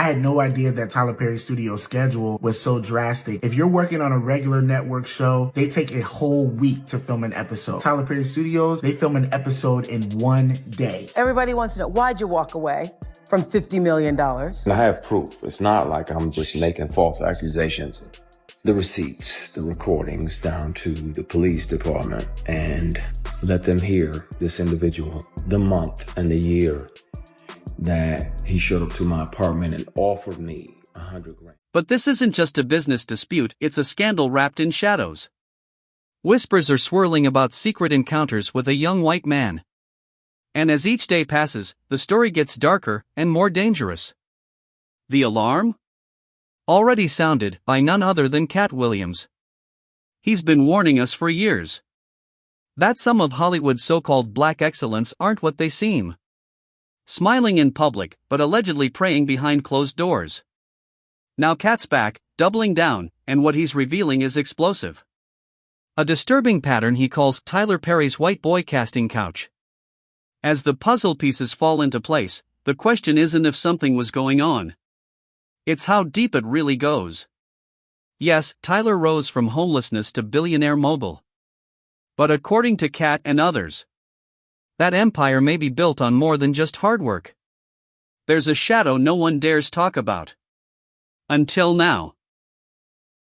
I had no idea that Tyler Perry Studios' schedule was so drastic. If you're working on a regular network show, they take a whole week to film an episode. Tyler Perry Studios, they film an episode in one day. Everybody wants to know, why'd you walk away from $50 million? And I have proof. It's not like I'm just making false accusations. The receipts, the recordings down to the police department, and let them hear this individual, the month and the year that he showed up to my apartment and offered me $100,000. But this isn't just a business dispute, it's a scandal wrapped in shadows. Whispers are swirling about secret encounters with a young white man. And as each day passes, the story gets darker and more dangerous. The alarm? Already sounded by none other than Katt Williams. He's been warning us for years that some of Hollywood's so-called black excellence aren't what they seem. Smiling in public, but allegedly praying behind closed doors. Now Katt's back, doubling down, and what he's revealing is explosive. A disturbing pattern he calls Tyler Perry's white boy casting couch. As the puzzle pieces fall into place, the question isn't if something was going on. It's how deep it really goes. Yes, Tyler rose from homelessness to billionaire mogul. But according to Katt and others, that empire may be built on more than just hard work. There's a shadow no one dares talk about. Until now.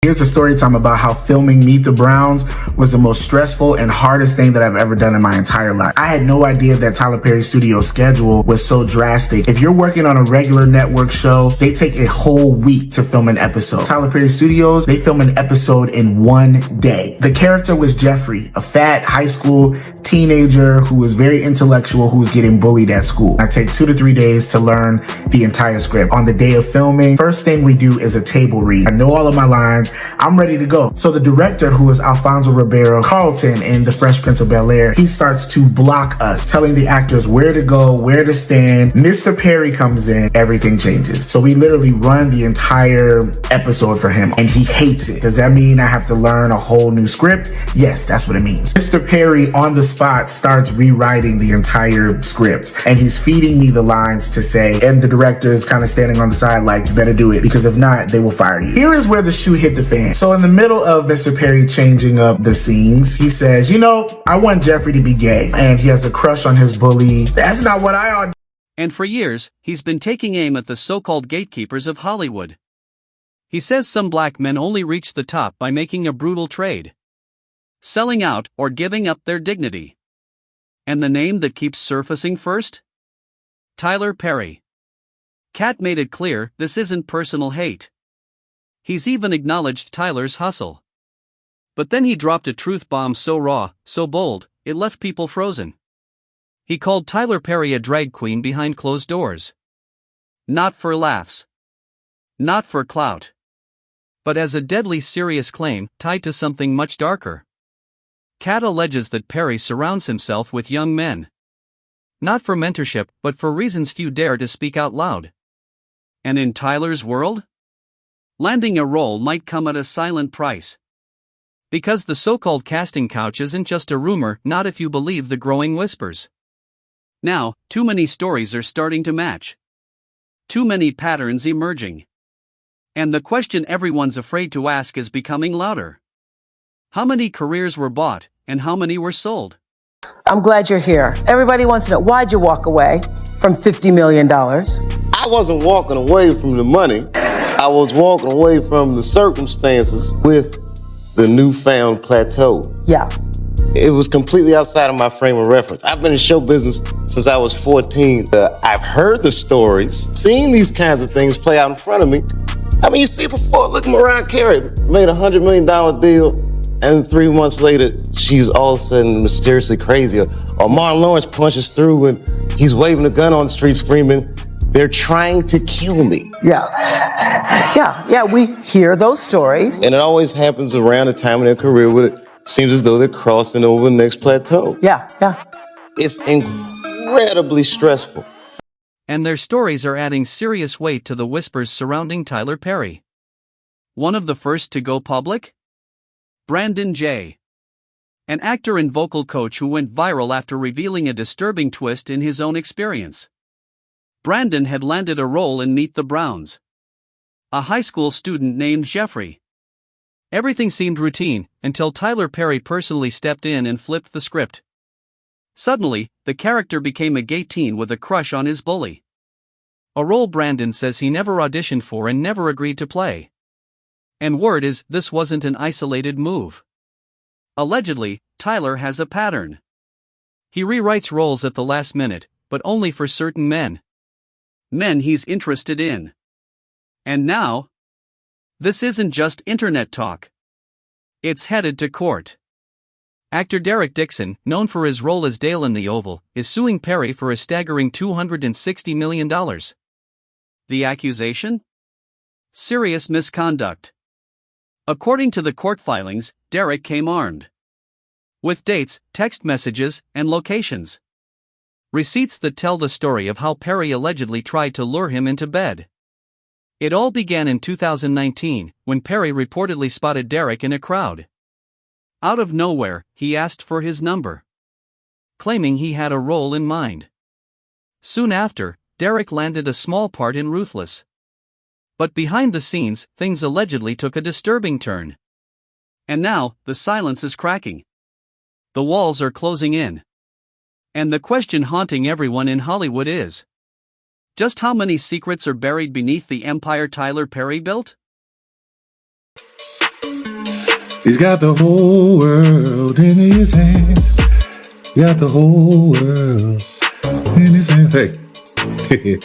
Here's a story time about how filming Meet the Browns was the most stressful and hardest thing that I've ever done in my entire life. I had no idea that Tyler Perry Studios' schedule was so drastic. If you're working on a regular network show, they take a whole week to film an episode. Tyler Perry Studios, they film an episode in one day. The character was Jeffrey, a fat high school teenager who was very intellectual, who was getting bullied at school. I take 2 to 3 days to learn the entire script. On the day of filming, first thing we do is a table read. I know all of my lines. I'm ready to go. So the director, who is Alfonso Ribeiro Carlton in The Fresh Prince of Bel-Air, he starts to block us, telling the actors where to go, where to stand. Mr. Perry comes in, everything changes. So we literally run the entire episode for him, and he hates it. Does that mean I have to learn a whole new script? Yes, that's what it means. Mr. Perry, on the spot, starts rewriting the entire script, and he's feeding me the lines to say, and the director is kind of standing on the side like, you better do it, because if not, they will fire you. Here is where the shoe hit the fan. So in the middle of Mr. Perry changing up the scenes, he says, you know, I want Jeffrey to be gay, and he has a crush on his bully. That's not what I ought. And for years, he's been taking aim at the so-called gatekeepers of Hollywood. He says some black men only reach the top by making a brutal trade, selling out or giving up their dignity. And the name that keeps surfacing first? Tyler Perry. Katt made it clear this isn't personal hate. He's even acknowledged Tyler's hustle. But then he dropped a truth bomb so raw, so bold, it left people frozen. He called Tyler Perry a drag queen behind closed doors. Not for laughs. Not for clout. But as a deadly serious claim tied to something much darker. Katt alleges that Perry surrounds himself with young men. Not for mentorship, but for reasons few dare to speak out loud. And in Tyler's world? Landing a role might come at a silent price. Because the so-called casting couch isn't just a rumor, not if you believe the growing whispers. Now, too many stories are starting to match. Too many patterns emerging. And the question everyone's afraid to ask is becoming louder. How many careers were bought, and how many were sold? I'm glad you're here. Everybody wants to know, why'd you walk away from $50 million? I wasn't walking away from the money. I was walking away from the circumstances with the newfound plateau. Yeah. It was completely outside of my frame of reference. I've been in show business since I was 14. I've heard the stories, seen these kinds of things play out in front of me. I mean, you see before, look, Mariah Carey made a $100 million deal, and 3 months later, she's all of a sudden mysteriously crazy. Or Martin Lawrence punches through and he's waving a gun on the street screaming, they're trying to kill me. Yeah, we hear those stories. And it always happens around the time of their career where it seems as though they're crossing over the next plateau. Yeah. It's incredibly stressful. And their stories are adding serious weight to the whispers surrounding Tyler Perry. One of the first to go public? Brandon J., an actor and vocal coach who went viral after revealing a disturbing twist in his own experience. Brandon had landed a role in Meet the Browns. a high school student named Jeffrey. Everything seemed routine until Tyler Perry personally stepped in and flipped the script. Suddenly, the character became a gay teen with a crush on his bully. A role Brandon says he never auditioned for and never agreed to play. And word is, this wasn't an isolated move. Allegedly, Tyler has a pattern. He rewrites roles at the last minute, but only for certain men. Men he's interested in. And now, this isn't just internet talk. It's headed to court. Actor Dixon, known for his role as Dale in The Oval, is suing Perry for a staggering $260 million. The accusation? Serious misconduct. According to the court filings, Derek came armed with dates, text messages, and locations. Receipts that tell the story of how Perry allegedly tried to lure him into bed. It all began in 2019, when Perry reportedly spotted Derek in a crowd. Out of nowhere, he asked for his number, claiming he had a role in mind. Soon after, Derek landed a small part in Ruthless. But behind the scenes, things allegedly took a disturbing turn. And now, the silence is cracking. The walls are closing in. And the question haunting everyone in Hollywood is, just how many secrets are buried beneath the empire Tyler Perry built? He's got the whole world in his hands. Got the whole world in his hands. Hey,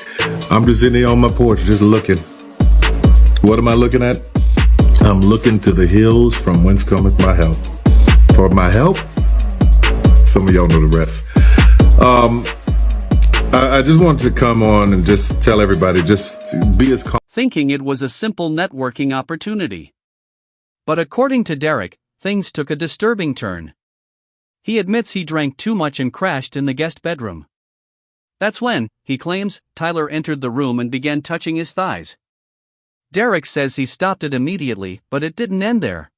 I'm just sitting here on my porch just looking. What am I looking at? I'm looking to the hills from whence cometh my help. For my help? Some of y'all know the rest. I just wanted to come on and just tell everybody, just be as calm. Thinking it was a simple networking opportunity. But according to Derek, things took a disturbing turn. He admits he drank too much and crashed in the guest bedroom. That's when, he claims, Tyler entered the room and began touching his thighs. Derek says he stopped it immediately, but it didn't end there.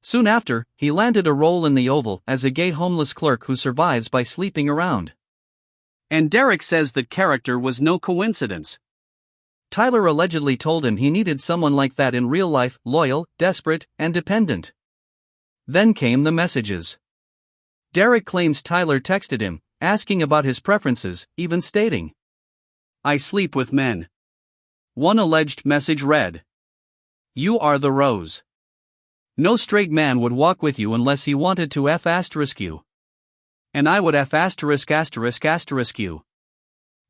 Soon after, he landed a role in The Oval as a gay homeless clerk who survives by sleeping around. And Derek says that character was no coincidence. Tyler allegedly told him he needed someone like that in real life, loyal, desperate, and dependent. Then came the messages. Derek claims Tyler texted him, asking about his preferences, even stating, "I sleep with men." One alleged message read, "You are the rose. No straight man would walk with you unless he wanted to F*** and I would F*** you."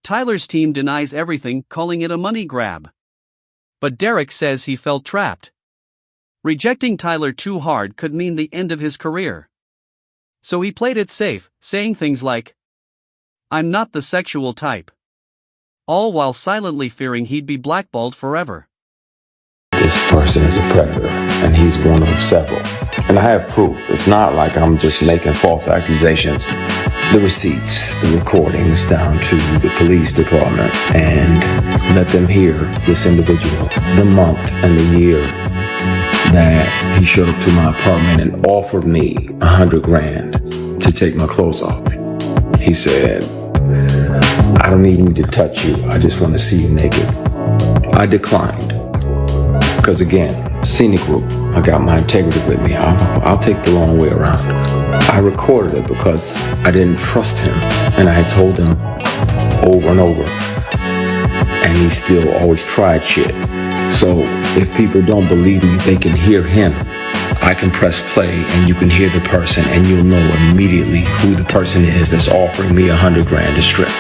Tyler's team denies everything, calling it a money grab. But Derek says he felt trapped. Rejecting Tyler too hard could mean the end of his career. So he played it safe, saying things like, "I'm not the sexual type." All while silently fearing he'd be blackballed forever. This person is a predator, and he's one of several. And I have proof. It's not like I'm just making false accusations. The receipts, the recordings down to the police department, and let them hear this individual, the month and the year that he showed up to my apartment and offered me $100,000 to take my clothes off me. He said, "I don't even need to touch you. I just want to see you naked." I declined. Because again, scenic route. I got my integrity with me. I'll take the long way around. I recorded it because I didn't trust him. And I had told him over and over. And he still always tried shit. So if people don't believe me, they can hear him. I can press play and you can hear the person and you'll know immediately who the person is that's offering me $100,000 to strip.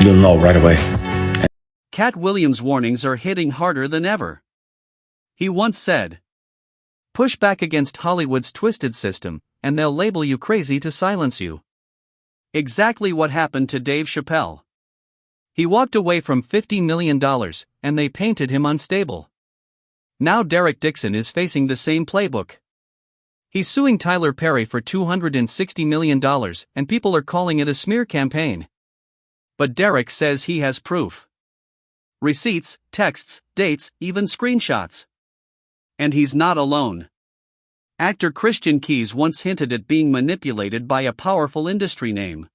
You'll know right away. Katt Williams' warnings are hitting harder than ever. He once said, "Push back against Hollywood's twisted system, and they'll label you crazy to silence you." Exactly what happened to Dave Chappelle. He walked away from $50 million, and they painted him unstable. Now Dixon is facing the same playbook. He's suing Tyler Perry for $260 million, and people are calling it a smear campaign. But Derek says he has proof. Receipts, texts, dates, even screenshots. And he's not alone. Actor Christian Keys once hinted at being manipulated by a powerful industry name.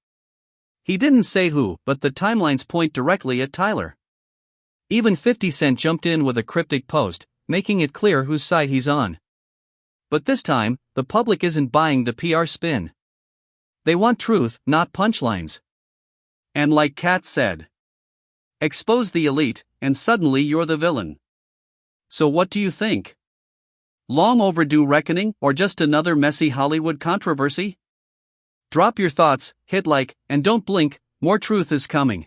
He didn't say who, but the timelines point directly at Tyler. Even 50 Cent jumped in with a cryptic post, making it clear whose side he's on. But this time, the public isn't buying the PR spin. They want truth, not punchlines. And like Katt said, expose the elite, and suddenly you're the villain. So what do you think? Long overdue reckoning, or just another messy Hollywood controversy? Drop your thoughts, hit like, and don't blink, more truth is coming.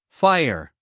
Fire.